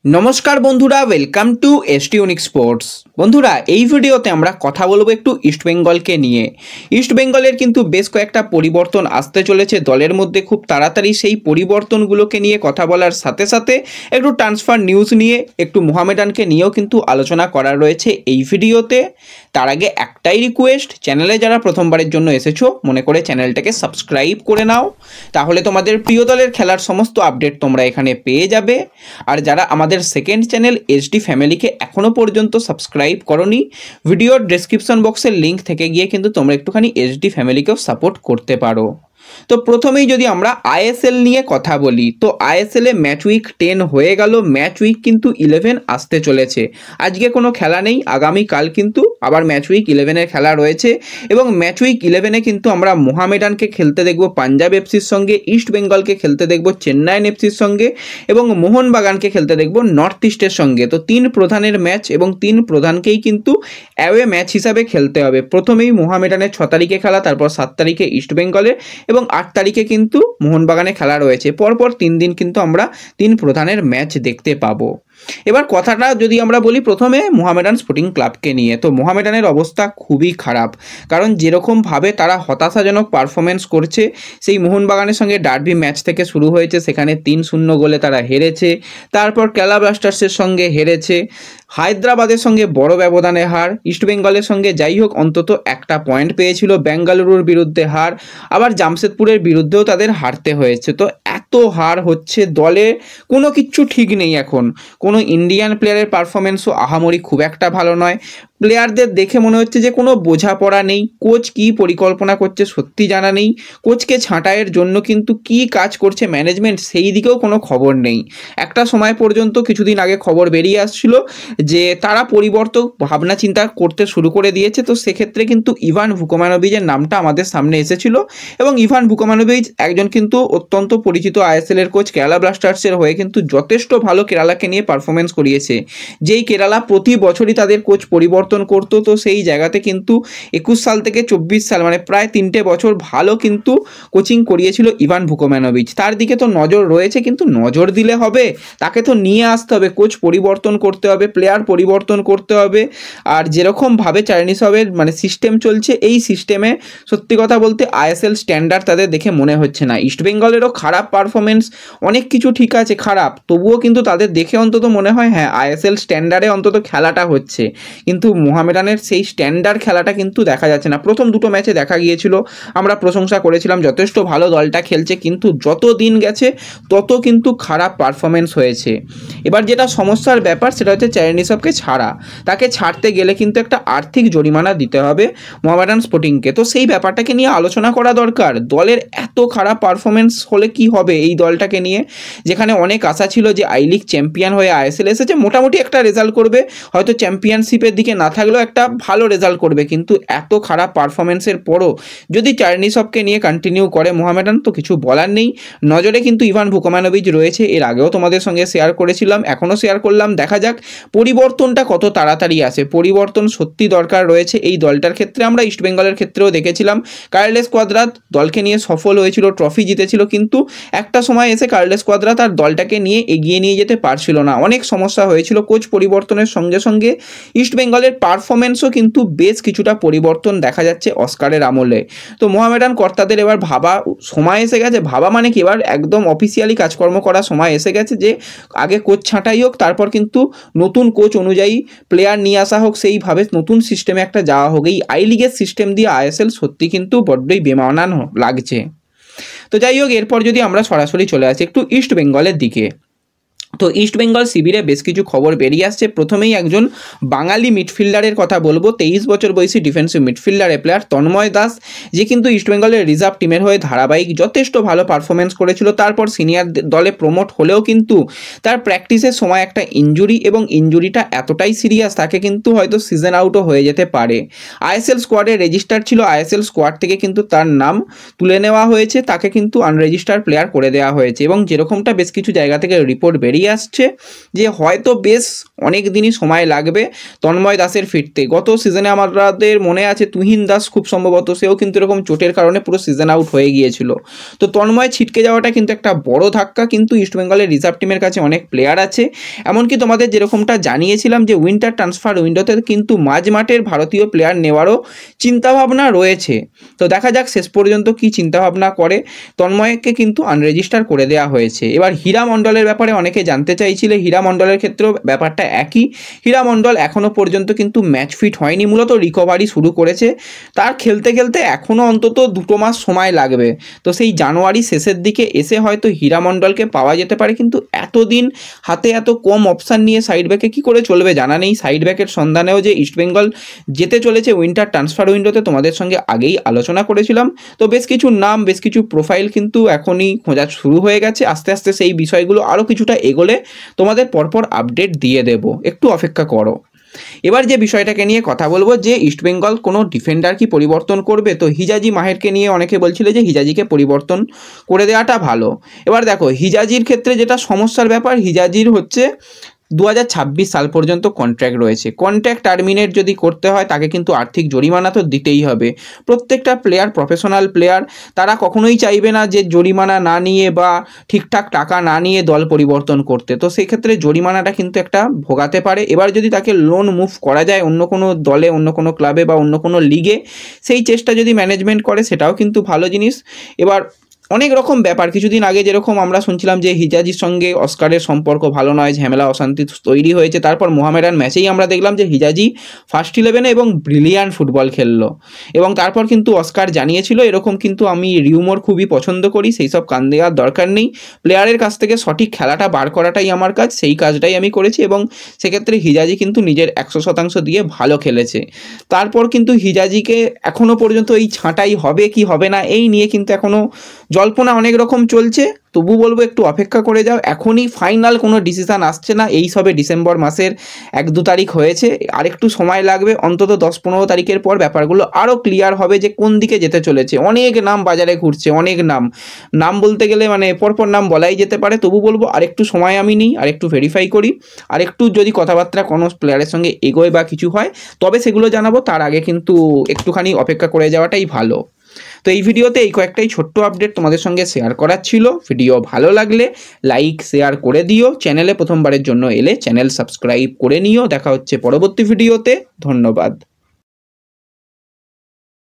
নমস্কার বন্ধুরা, welcome to ST unique sports. বন্ধুরা, এই ভিডিওতে আমরা কথা বলবো একটু ইস্টবেঙ্গলকে নিয়ে। ইস্টবেঙ্গলের কিন্তু বেশ কয়েকটা পরিবর্তন আসতে চলেছে দলের মধ্যে খুব তাড়াতাড়ি। সেই পরিবর্তনগুলোকে নিয়ে কথা বলার সাথে সাথে একটু ট্রান্সফার নিউজ নিয়ে, একটু মোহামেডানকে নিয়েও কিন্তু আলোচনা করার রয়েছে এই ভিডিওতে। তার আগে একটাই রিকোয়েস্ট, চ্যানেলে যারা প্রথমবারের জন্য এসেছো মনে করে চ্যানেলটাকে সাবস্ক্রাইব করে নাও, তাহলে তোমাদের প্রিয় দলের খেলার সমস্ত আপডেট তোমরা এখানে পেয়ে যাবে। আর যারা আমাদের সেকেন্ড চ্যানেল এসডি ফ্যামিলিকে এখনও পর্যন্ত সাবস্ক্রাইব করনি, ভিডিওর ডেসক্রিপশন বক্সের লিঙ্ক থেকে গিয়ে কিন্তু তোমরা একটুখানি এসডি ফ্যামিলিকেও সাপোর্ট করতে পারো। তো প্রথমেই যদি আমরা আইএসএল নিয়ে কথা বলি, তো আইএসএলে ম্যাচ উইক 10 হয়ে গেল, ম্যাচ উইক কিন্তু 11 আসতে চলেছে। আজকে কোনো খেলা নেই, আগামীকাল কিন্তু আবার ম্যাচ উইক 11-এর খেলা রয়েছে। এবং ম্যাচ উইক 11-এ কিন্তু আমরা মোহামেডানকে খেলতে দেখব পাঞ্জাব এফসির সঙ্গে, ইস্ট বেঙ্গলকে খেলতে দেখব চেন্নাইন এফসির সঙ্গে এবং মোহনবাগানকে খেলতে দেখব নর্থ ইস্টের সঙ্গে। তো তিন প্রধানের ম্যাচ এবং তিন প্রধানকেই কিন্তু অ্যাওয়ে ম্যাচ হিসাবে খেলতে হবে। প্রথমেই মোহামেডানের 6 তারিখে খেলা, তারপর 7 তারিখে ইস্ট বেঙ্গলের এবং 8 তারিখে কিন্তু মোহনবাগানে খেলা রয়েছে। পরপর 3 দিন কিন্তু আমরা তিন প্রধানের ম্যাচ দেখতে পাবো। এবার কথাটা যদি আমরা বলি প্রথমে মোহামেডান স্পোর্টিং ক্লাবকে নিয়ে, তো মোহামেডানের অবস্থা খুবই খারাপ। কারণ যেরকমভাবে তারা হতাশাজনক পারফরমেন্স করছে, সেই মোহনবাগানের সঙ্গে ডার্বি ম্যাচ থেকে শুরু হয়েছে, সেখানে 3-0 গোলে তারা হেরেছে। তারপর কেরালা ব্লাস্টার্সের সঙ্গে হেরেছে, হায়দ্রাবাদের সঙ্গে বড় ব্যবধানে হার, ইস্টবেঙ্গলের সঙ্গে যাই হোক অন্তত একটা পয়েন্ট পেয়েছিল, বেঙ্গালুরুর বিরুদ্ধে হার, আবার জামশেদপুরের বিরুদ্ধেও তাদের হারতে হয়েছে। তো এত হার হচ্ছে, দলে কোনো কিচ্ছু ঠিক নেই এখন। কোনো ইন্ডিয়ান প্লেয়ারের পারফরমেন্সও আহামরি খুব একটা ভালো নয়। প্লেয়ারদের দেখে মনে হচ্ছে যে কোনো বোঝাপড়া নেই, কোচ কী পরিকল্পনা করছে সত্যি জানা নেই, কোচকে ছাঁটাইয়ের জন্য কিন্তু কী কাজ করছে ম্যানেজমেন্ট সেই দিকেও কোনো খবর নেই। একটা সময় পর্যন্ত কিছুদিন আগে খবর বেরিয়ে আসছিল যে তারা পরিবর্তন ভাবনা চিন্তা করতে শুরু করে দিয়েছে। তো সেক্ষেত্রে কিন্তু ইভান ভুকোমানোভিচের নামটা আমাদের সামনে এসেছিল এবং ইভান ভুকোমানোভিচ একজন কিন্তু অত্যন্ত পরিচিত আইএসএলের কোচ, কেরালা ব্লাস্টার্সের হয়ে কিন্তু যথেষ্ট ভালো কেরালাকে নিয়ে পারফরমেন্স করিয়েছে। যেই কেরালা প্রতি বছরই তাদের কোচ পরিবর্তন করতো, তো সেই জায়গাতে কিন্তু 21 সাল থেকে 24 সাল মানে প্রায় 3টে বছর ভালো কিন্তু কোচিং করিয়েছিল ইভান ভুকোমানোভিচ। তার দিকে তো নজর রয়েছে, কিন্তু নজর দিলে হবে, তাকে তো নিয়ে আসতে হবে, কোচ পরিবর্তন করতে হবে, প্লেয়ার পরিবর্তন করতে হবে। আর যেরকমভাবে চাইনিজের মানে সিস্টেম চলছে, এই সিস্টেমে সত্যি কথা বলতে আইএসএল স্ট্যান্ডার্ড তাদের দেখে মনে হচ্ছে না। ইস্টবেঙ্গলেরও খারাপ পারফরমেন্স, অনেক কিছু ঠিক আছে খারাপ, তবুও কিন্তু তাদের দেখে অন্তত মনে হয় হ্যাঁ আইএসএল স্ট্যান্ডার্ডে অন্তত খেলাটা হচ্ছে। কিন্তু মোহামেডানের সেই স্ট্যান্ডার্ড খেলাটা কিন্তু দেখা যাচ্ছে না। প্রথম দুটো ম্যাচে দেখা গিয়েছিল, আমরা প্রশংসা করেছিলাম যথেষ্ট ভালো দলটা খেলছে, কিন্তু যত দিন গেছে তত কিন্তু খারাপ পারফরমেন্স হয়েছে। এবার যেটা সমস্যার ব্যাপার সেটা হচ্ছে চাইনিজকে ছাড়া, তাকে ছাড়তে গেলে কিন্তু একটা আর্থিক জরিমানা দিতে হবে মোহামেডান স্পোর্টিংকে। তো সেই ব্যাপারটাকে নিয়ে আলোচনা করা দরকার। দলের এত খারাপ পারফরমেন্স হলে কি হবে এই দলটাকে নিয়ে, যেখানে অনেক আশা ছিল যে আই লিগ চ্যাম্পিয়ন হয়ে আইএসএল এসেছে, মোটামুটি একটা রেজাল্ট করবে, হয়তো চ্যাম্পিয়নশিপের দিকে না থাকলেও একটা ভালো রেজাল্ট করবে। কিন্তু এত খারাপ পারফরমেন্সের পরও যদি চার্নিসভকে নিয়ে কন্টিনিউ করে মোহামেডান, তো কিছু বলার নেই। নজরে কিন্তু ইভান ভুকোমানোভিচ রয়েছে, এর আগেও তোমাদের সঙ্গে শেয়ার করেছিলাম, এখনও শেয়ার করলাম। দেখা যাক পরিবর্তনটা কত তাড়াতাড়ি আসে, পরিবর্তন সত্যি দরকার রয়েছে এই দলটার ক্ষেত্রে। আমরা ইস্টবেঙ্গলের ক্ষেত্রেও দেখেছিলাম, কার্লেস কোয়াদ্রাত দলকে নিয়ে সফল হয়েছিল, ট্রফি জিতেছিল, কিন্তু একটা সময় এসে কার্লেস কোয়াদ্রাত তার দলটাকে নিয়ে এগিয়ে নিয়ে যেতে পারছিল না, অনেক সমস্যা হয়েছিল। কোচ পরিবর্তনের সঙ্গে সঙ্গে ইস্টবেঙ্গলের পারফরমেন্সও কিন্তু বেশ কিছুটা পরিবর্তন দেখা যাচ্ছে অস্কারের আমলে। তো মোহামেডান কর্তাদের এবার ভাবা সময় এসে গেছে, ভাবা মানে কি এবার একদম অফিসিয়ালি কাজকর্ম করার সময় এসে গেছে, যে আগে কোচ ছাঁটাই হোক, তারপর কিন্তু নতুন কোচ অনুযায়ী প্লেয়ার নিয়ে আসা হোক, সেইভাবে নতুন সিস্টেমে একটা যাওয়া হোক। এই আই লিগের সিস্টেম দিয়ে আইএসএল সত্যি কিন্তু বড্ডই বেমানান লাগছে। তো যাই হোক, এরপর যদি আমরা সরাসরি চলে আসি একটু ইস্ট বেঙ্গলের দিকে, তো ইস্ট বেঙ্গল শিবিরে বেশ কিছু খবর বেরিয়ে আসছে। প্রথমেই একজন বাঙালি মিডফিল্ডারের কথা বলবো, 23 বছর বয়সী defensive midfielder player Tanmoy Das, যে কিন্তু ইস্ট বেঙ্গলের রিজার্ভ টিমের হয়ে ধারাবাহিক যথেষ্ট ভালো পারফরমেন্স করেছিল। তারপর সিনিয়র দলে প্রমোট হলেও কিন্তু তার প্র্যাকটিসের সময় একটা ইনজুরি, এবং ইনজুরিটা এতটাই সিরিয়াস তাকে কিন্তু হয়তো সিজন আউটও হয়ে যেতে পারে। আইএসএল স্কোয়াডে রেজিস্টার ছিল, আইএসএল স্কোয়াড থেকে কিন্তু তার নাম তুলে নেওয়া হয়েছে, তাকে কিন্তু আনরেজিস্টার প্লেয়ার করে দেওয়া হয়েছে। এবং যেরকমটা বেশ কিছু জায়গা থেকে রিপোর্ট বেরিয়ে আসছে যে হয়তো বেশ অনেক দিনই সময় লাগবে তন্ময় দাসের ফিরতে। গত সিজনে আমাদের মনে আছে তুহিন দাস খুব সম্ভবত সেও কিন্তু এরকম চোটের কারণে পুরো সিজন আউট হয়ে গিয়েছিল। তো তন্ময় ছিটকে যাওয়াটা কিন্তু একটা বড় ধাক্কা, কিন্তু ইস্টবেঙ্গলের রিজার্ভ টিমের কাছে অনেক প্লেয়ার আছে। এমনকি তোমাদের যেরকমটা জানিয়েছিলাম যে উইন্টার ট্রান্সফার উইন্ডোতে কিন্তু মাঝ মাঠের ভারতীয় প্লেয়ার নেওয়ারও চিন্তাভাবনা রয়েছে। তো দেখা যাক শেষ পর্যন্ত কি চিন্তাভাবনা করে। তন্ময়কে কিন্তু আনরেজিস্টার করে দেওয়া হয়েছে। এবার হীরা মণ্ডলের ব্যাপারে অনেকে জানতে চাইছিলে। হীরা মণ্ডলের ক্ষেত্রেও ব্যাপারটা একই। হীরা মণ্ডল এখনও পর্যন্ত কিন্তু ম্যাচ ফিট হয়নি, মূলত রিকভারি শুরু করেছে। তার খেলতে খেলতে এখনও অন্তত 2 মাস সময় লাগবে। তো সেই জানুয়ারি শেষের দিকে এসে হয়তো হীরা মণ্ডলকে পাওয়া যেতে পারে, কিন্তু এতদিন হাতে এত কম অপশান নিয়ে সাইড ব্যাকে কী করে চলবে জানা নেই। সাইড ব্যাকের সন্ধানেও যে ইস্টবেঙ্গল যেতে চলেছে উইন্টার ট্রান্সফার উইন্ডোতে তোমাদের সঙ্গে আগেই আলোচনা করেছিলাম। তো বেশ কিছু নাম, বেশ কিছু প্রোফাইল কিন্তু এখনই খোঁজা শুরু হয়ে গেছে। আস্তে আস্তে সেই বিষয়গুলো আরও কিছুটা এগোলে তোমাদের পরপর আপডেট দিয়ে দেব, একটু অপেক্ষা করো। এবার যে বিষয়টাকে নিয়ে কথা বলবো যে ইস্টবেঙ্গল কোনো ডিফেন্ডার কি পরিবর্তন করবে। তো হিজাজি মাহেরকে নিয়ে অনেকে বলছিল যে হিজাজিকে পরিবর্তন করে দেওয়াটা ভালো। এবার দেখো হিজাজির ক্ষেত্রে যেটা সমস্যার ব্যাপার, হিজাজির হচ্ছে 2026 সাল পর্যন্ত কন্ট্র্যাক্ট রয়েছে। কন্ট্র্যাক্ট টার্মিনেট যদি করতে হয় তাকে কিন্তু আর্থিক জরিমানা তো দিতেই হবে। প্রত্যেকটা প্লেয়ার, প্রফেশনাল প্লেয়ার, তারা কখনোই চাইবে না যে জরিমানা না নিয়ে বা ঠিকঠাক টাকা না নিয়ে দল পরিবর্তন করতে। তো সেক্ষেত্রে জরিমানাটা কিন্তু একটা ভোগাতে পারে। এবার যদি তাকে লোন মুভ করা যায় অন্য কোনো দলে, অন্য কোনো ক্লাবে বা অন্য কোনো লিগে, সেই চেষ্টা যদি ম্যানেজমেন্ট করে সেটাও কিন্তু ভালো জিনিস। এবার অনেক রকম ব্যাপার, কিছুদিন আগে যেরকম আমরা শুনছিলাম যে হিজাজির সঙ্গে অস্কারের সম্পর্ক ভালো নয়, ঝামেলা অশান্তি তৈরি হয়েছে। তারপর মোহামেডান ম্যাচেই আমরা দেখলাম যে হিজাজি ফার্স্ট 11-এ এবং ব্রিলিয়ান্ট ফুটবল খেললো। এবং তারপর কিন্তু অস্কার জানিয়েছিল এরকম কিন্তু আমি রিউমোর খুবই পছন্দ করি, সেই সব কান দেওয়ার দরকার নেই, প্লেয়ারের কাছ থেকে সঠিক খেলাটা বার করাটাই আমার কাজ, সেই কাজটাই আমি করেছি। এবং সেক্ষেত্রে হিজাজি কিন্তু নিজের 100% দিয়ে ভালো খেলেছে। তারপর কিন্তু হিজাজিকে এখনও পর্যন্ত এই ছাঁটাই হবে কি হবে না এই নিয়ে কিন্তু এখনও জল্পনা অনেক রকম চলছে। তবু বলবো একটু অপেক্ষা করে যাও, এখনই ফাইনাল কোনো ডিসিশান আসছে না। এই সবে ডিসেম্বর মাসের 1-2 তারিখ হয়েছে, আরেকটু সময় লাগবে। অন্তত 10-15 তারিখের পর ব্যাপারগুলো আরও ক্লিয়ার হবে যে কোন দিকে যেতে চলেছে। অনেক নাম বাজারে ঘুরছে, অনেক নাম বলতে গেলে মানে পরপর নাম বলাই যেতে পারে। তবু বলবো আরেকটু সময় আমি নিই, আরেকটু ভেরিফাই করি, আরেকটু যদি কথাবার্তা কোনো প্লেয়ারের সঙ্গে এগোয় বা কিছু হয় তবে সেগুলো জানাবো। তার আগে কিন্তু একটুখানি অপেক্ষা করে যাওয়াটাই ভালো। তো এই ভিডিওতে এই কয়েকটাই ছোট্ট আপডেট তোমাদের সঙ্গে শেয়ার করার ছিল। ভিডিও ভালো লাগলে লাইক শেয়ার করে দিও। চ্যানেলে প্রথমবারের জন্য এলে চ্যানেল সাবস্ক্রাইব করে নিও। দেখা হচ্ছে পরবর্তী ভিডিওতে। ধন্যবাদ।